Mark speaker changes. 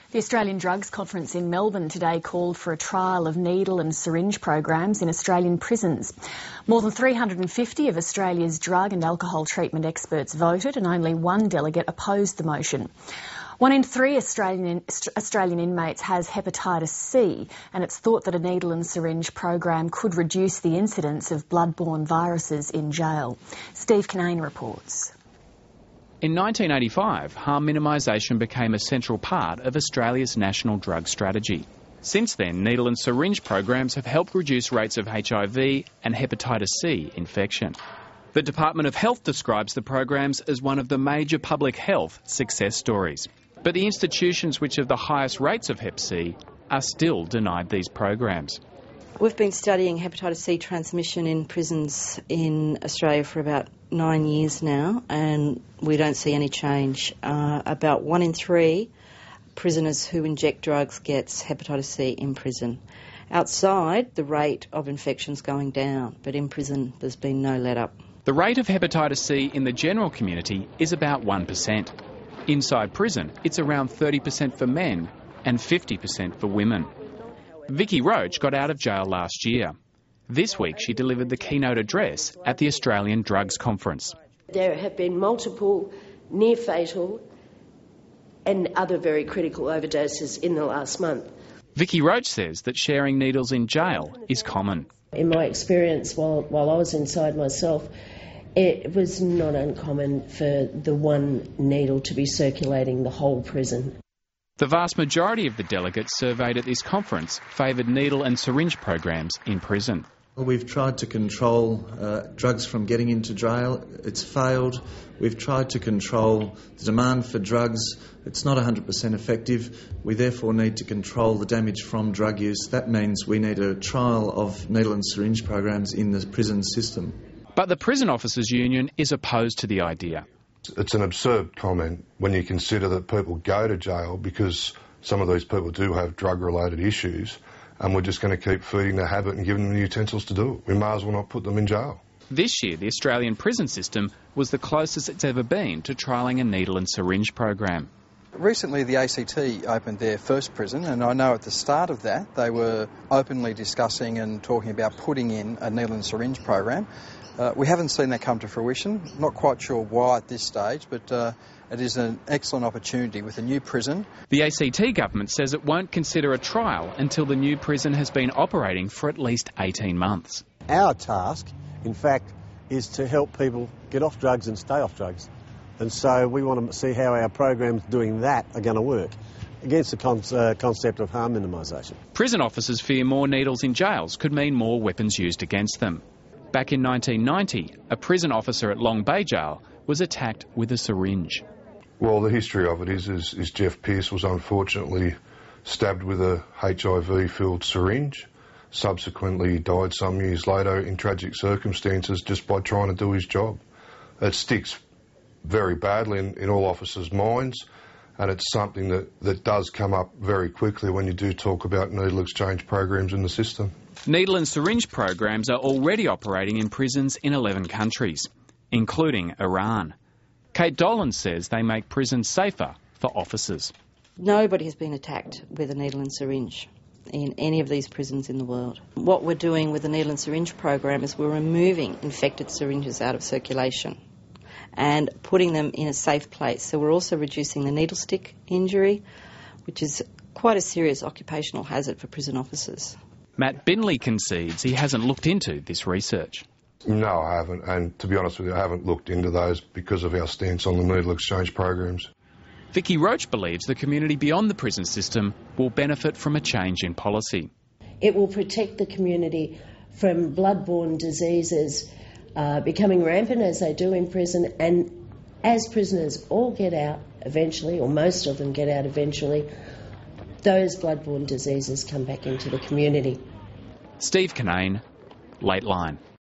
Speaker 1: The Australian Drugs Conference in Melbourne today called for a trial of needle and syringe programs in Australian prisons. More than 350 of Australia's drug and alcohol treatment experts voted and only one delegate opposed the motion. 1 in 3 Australian inmates has hepatitis C, and it's thought that a needle and syringe program could reduce the incidence of blood-borne viruses in jail. Steve Kinane reports.
Speaker 2: In 1985, harm minimisation became a central part of Australia's national drug strategy. Since then, needle and syringe programs have helped reduce rates of HIV and hepatitis C infection. The Department of Health describes the programs as one of the major public health success stories. But the institutions which have the highest rates of Hep C are still denied these programs.
Speaker 3: We've been studying hepatitis C transmission in prisons in Australia for about 9 years now, and we don't see any change. About 1 in 3 prisoners who inject drugs gets hepatitis C in prison. Outside, the rate of infection's going down, but in prison there's been no let-up.
Speaker 2: The rate of hepatitis C in the general community is about 1%. Inside prison, it's around 30% for men and 50% for women. Vicky Roach got out of jail last year. This week she delivered the keynote address at the Australian Drugs Conference.
Speaker 4: There have been multiple near-fatal and other very critical overdoses in the last month.
Speaker 2: Vicky Roach says that sharing needles in jail is common.
Speaker 4: In my experience, while I was inside myself, it was not uncommon for the one needle to be circulating the whole prison.
Speaker 2: The vast majority of the delegates surveyed at this conference favoured needle and syringe programs in prison.
Speaker 5: We've tried to control drugs from getting into jail. It's failed. We've tried to control the demand for drugs. It's not 100% effective. We therefore need to control the damage from drug use. That means we need a trial of needle and syringe programs in the prison system.
Speaker 2: But the Prison Officers Union is opposed to the idea.
Speaker 6: It's an absurd comment when you consider that people go to jail because some of these people do have drug-related issues, and we're just going to keep feeding the habit and giving them the utensils to do it. We may as well not put them in jail.
Speaker 2: This year, the Australian prison system was the closest it's ever been to trialling a needle and syringe program.
Speaker 7: Recently, the ACT opened their first prison, and I know at the start of that they were openly discussing and talking about putting in a needle and syringe program. We haven't seen that come to fruition. Not quite sure why at this stage, but it is an excellent opportunity with a new prison.
Speaker 2: The ACT government says it won't consider a trial until the new prison has been operating for at least 18 months.
Speaker 8: Our task, in fact, is to help people get off drugs and stay off drugs. And so we want to see how our programs doing that are going to work against the concept of harm minimisation.
Speaker 2: Prison officers fear more needles in jails could mean more weapons used against them. Back in 1990, a prison officer at Long Bay Jail was attacked with a syringe.
Speaker 6: Well, the history of it is Jeff Pearce was unfortunately stabbed with a HIV-filled syringe. Subsequently, he died some years later in tragic circumstances just by trying to do his job. It sticks very badly in all officers' minds, and it's something that does come up very quickly when you do talk about needle exchange programs in the system.
Speaker 2: Needle and syringe programs are already operating in prisons in 11 countries, including Iran. Kate Dolan says they make prisons safer for officers.
Speaker 3: Nobody has been attacked with a needle and syringe in any of these prisons in the world. What we're doing with the needle and syringe program is we're removing infected syringes out of circulation and putting them in a safe place. So we're also reducing the needle stick injury, which is quite a serious occupational hazard for prison officers.
Speaker 2: Matt Binley concedes he hasn't looked into this research.
Speaker 6: No, I haven't, and to be honest with you, I haven't looked into those because of our stance on the needle exchange programs.
Speaker 2: Vicky Roach believes the community beyond the prison system will benefit from a change in policy.
Speaker 4: It will protect the community from blood-borne diseases becoming rampant as they do in prison, and as prisoners all get out eventually, or most of them get out eventually, those blood-borne diseases come back into the community.
Speaker 2: Steve Kinane, Late Line.